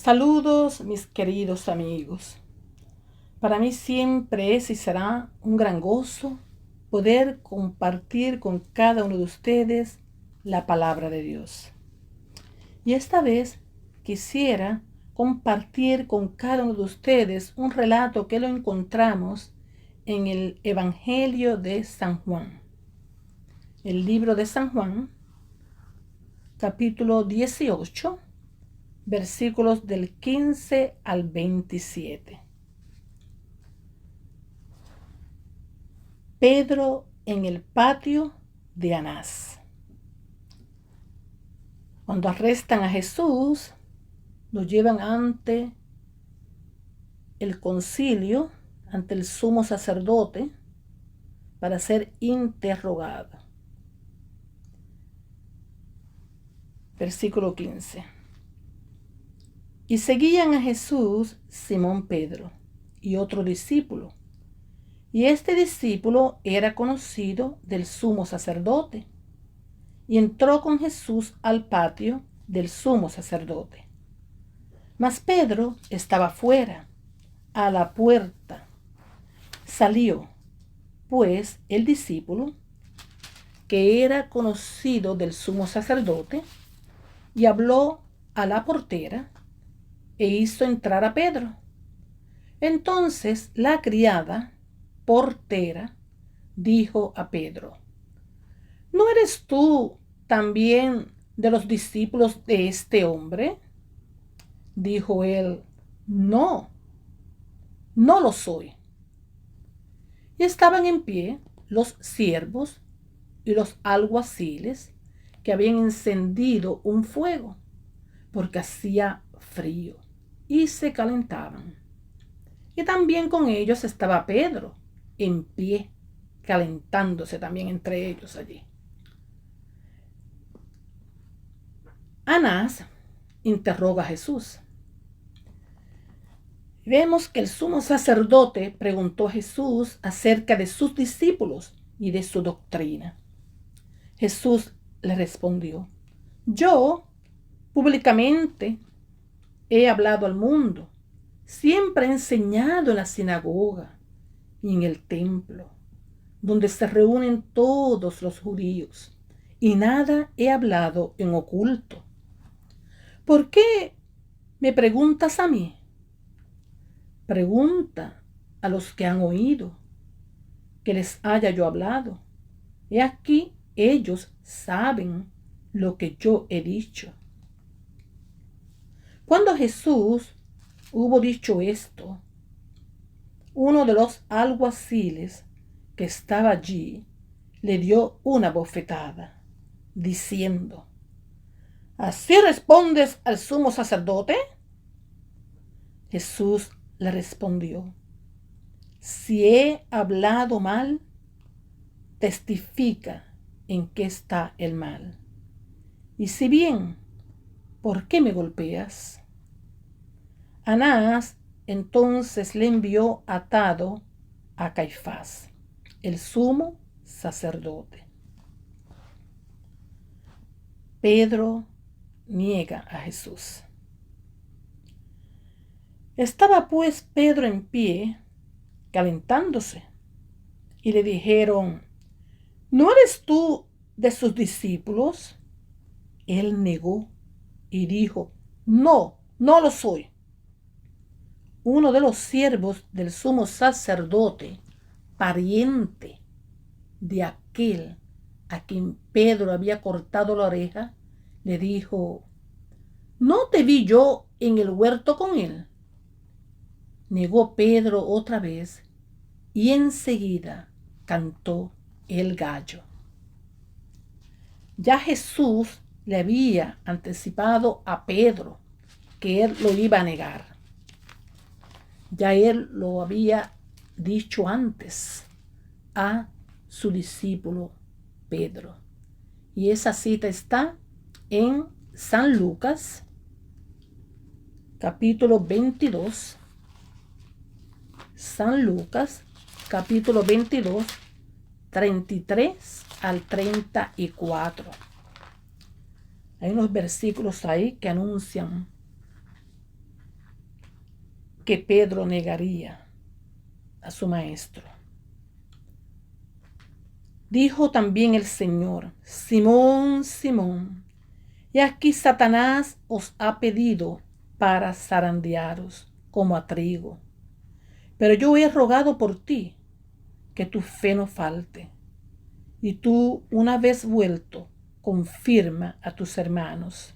Saludos, mis queridos amigos. Para mí siempre es y será un gran gozo poder compartir con cada uno de ustedes la palabra de Dios. Y esta vez quisiera compartir con cada uno de ustedes un relato que lo encontramos en el Evangelio de San Juan. El libro de San Juan, capítulo 18, versículos del 15 al 27. Pedro en el patio de Anás. Cuando arrestan a Jesús, lo llevan ante el concilio, ante el sumo sacerdote, para ser interrogado. Versículo 15. Y seguían a Jesús Simón Pedro y otro discípulo. Y este discípulo era conocido del sumo sacerdote, y entró con Jesús al patio del sumo sacerdote. Mas Pedro estaba fuera, a la puerta. Salió, pues, el discípulo, que era conocido del sumo sacerdote, y habló a la portera, e hizo entrar a Pedro. Entonces la criada portera dijo a Pedro: ¿No eres tú también de los discípulos de este hombre? Dijo él: No, no lo soy. Y estaban en pie los siervos y los alguaciles que habían encendido un fuego, porque hacía frío, y se calentaban. Y también con ellos estaba Pedro, en pie, calentándose también entre ellos allí. Anás interroga a Jesús. Vemos que el sumo sacerdote preguntó a Jesús acerca de sus discípulos y de su doctrina. Jesús le respondió: Yo públicamente he hablado al mundo, siempre he enseñado en la sinagoga y en el templo, donde se reúnen todos los judíos, y nada he hablado en oculto. ¿Por qué me preguntas a mí? Pregunta a los que han oído que les haya yo hablado. He aquí, ellos saben lo que yo he dicho. Cuando Jesús hubo dicho esto, uno de los alguaciles que estaba allí le dio una bofetada, diciendo: ¿Así respondes al sumo sacerdote? Jesús le respondió: Si he hablado mal, testifica en qué está el mal. Y si bien, ¿por qué me golpeas? Anás entonces le envió atado a Caifás, el sumo sacerdote. Pedro niega a Jesús. Estaba pues Pedro en pie, calentándose, y le dijeron: ¿No eres tú de sus discípulos? Él negó y dijo: No, no lo soy. Uno de los siervos del sumo sacerdote, pariente de aquel a quien Pedro había cortado la oreja, le dijo: ¿No te vi yo en el huerto con él? Negó Pedro otra vez, y enseguida cantó el gallo. Ya Jesús le había anticipado a Pedro que él lo iba a negar. Ya él lo había dicho antes a su discípulo Pedro. Y esa cita está en San Lucas, capítulo 22. San Lucas, capítulo 22, 33 al 34. Hay unos versículos ahí que anuncian que Pedro negaría a su maestro. Dijo también el Señor: Simón, Simón, y aquí Satanás os ha pedido para zarandearos como a trigo. Pero yo he rogado por ti, que tu fe no falte. Y tú, una vez vuelto, confirma a tus hermanos.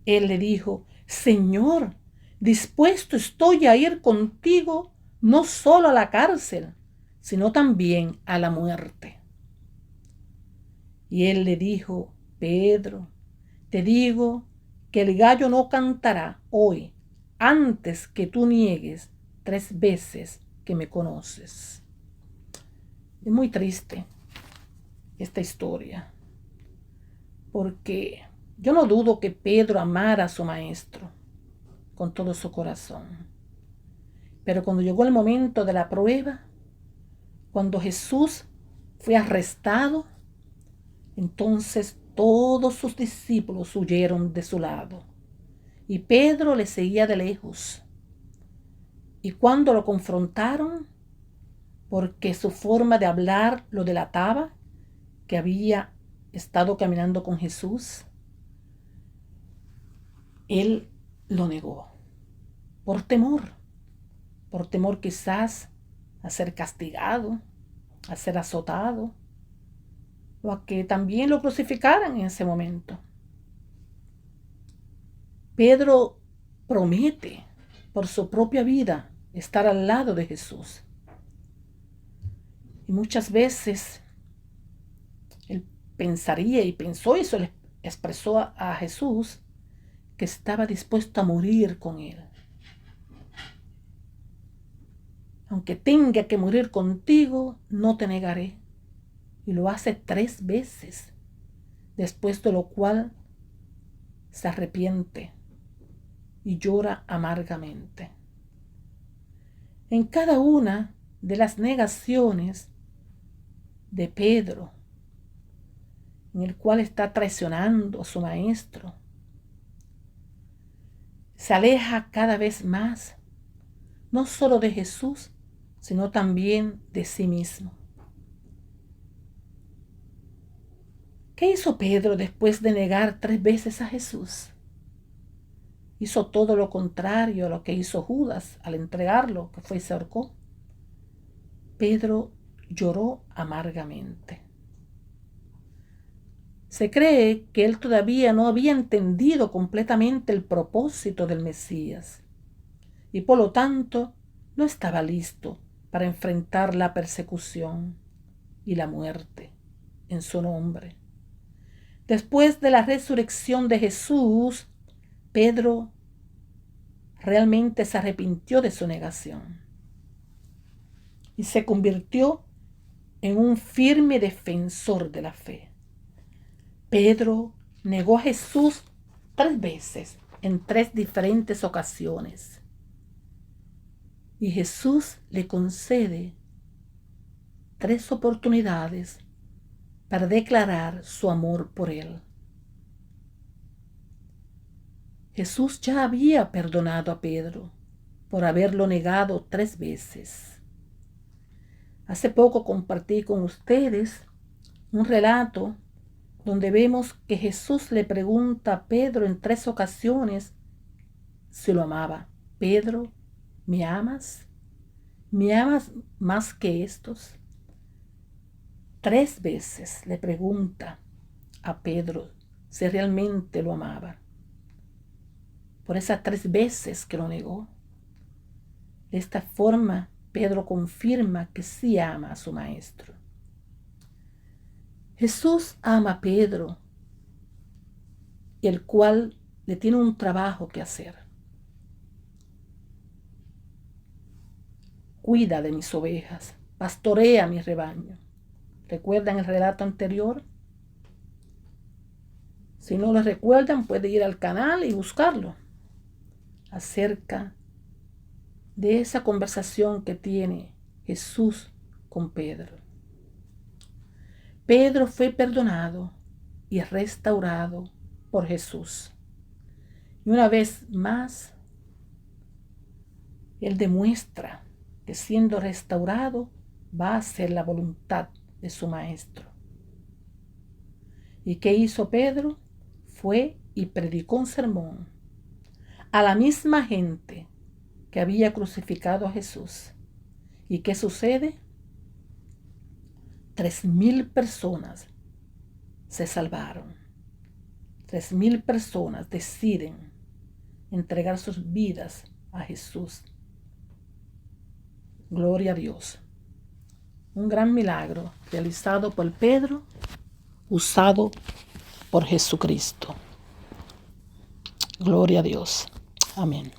Él le dijo: Señor, dispuesto estoy a ir contigo, no solo a la cárcel, sino también a la muerte. Y él le dijo: Pedro, te digo que el gallo no cantará hoy antes que tú niegues 3 veces que me conoces. Es muy triste esta historia, porque yo no dudo que Pedro amara a su maestro con todo su corazón. Pero cuando llegó el momento de la prueba, cuando Jesús fue arrestado, entonces todos sus discípulos huyeron de su lado y Pedro le seguía de lejos. Y cuando lo confrontaron, porque su forma de hablar lo delataba, que había estado caminando con Jesús, él lo negó por temor quizás a ser castigado, a ser azotado, o a que también lo crucificaran en ese momento. Pedro promete por su propia vida estar al lado de Jesús. Y muchas veces él pensaría y pensó, y eso le expresó a Jesús, que estaba dispuesto a morir con él. Aunque tenga que morir contigo, no te negaré. Y lo hace 3 veces, después de lo cual se arrepiente y llora amargamente. En cada una de las negaciones de Pedro, en el cual está traicionando a su maestro, se aleja cada vez más, no solo de Jesús, sino también de sí mismo. ¿Qué hizo Pedro después de negar 3 veces a Jesús? Hizo todo lo contrario a lo que hizo Judas al entregarlo, que fue y se ahorcó. Pedro lloró amargamente. Se cree que él todavía no había entendido completamente el propósito del Mesías y por lo tanto no estaba listo para enfrentar la persecución y la muerte en su nombre. Después de la resurrección de Jesús, Pedro realmente se arrepintió de su negación y se convirtió en un firme defensor de la fe. Pedro negó a Jesús 3 veces en 3 diferentes ocasiones. Y Jesús le concede 3 oportunidades para declarar su amor por él. Jesús ya había perdonado a Pedro por haberlo negado 3 veces. Hace poco compartí con ustedes un relato donde vemos que Jesús le pregunta a Pedro en 3 ocasiones si lo amaba. Pedro, ¿me amas? ¿Me amas más que estos? 3 veces le pregunta a Pedro si realmente lo amaba. Por esas 3 veces que lo negó. De esta forma, Pedro confirma que sí ama a su maestro. Jesús ama a Pedro, el cual le tiene un trabajo que hacer. Cuida de mis ovejas, pastorea mi rebaño. ¿Recuerdan el relato anterior? Si no lo recuerdan, puede ir al canal y buscarlo acerca de esa conversación que tiene Jesús con Pedro. Pedro fue perdonado y restaurado por Jesús. Y una vez más, Él demuestra que siendo restaurado va a hacer la voluntad de su maestro. ¿Y qué hizo Pedro? Fue y predicó un sermón a la misma gente que había crucificado a Jesús. ¿Y qué sucede? 3,000 personas se salvaron. 3,000 personas deciden entregar sus vidas a Jesús. Gloria a Dios. Un gran milagro realizado por Pedro, usado por Jesucristo. Gloria a Dios. Amén.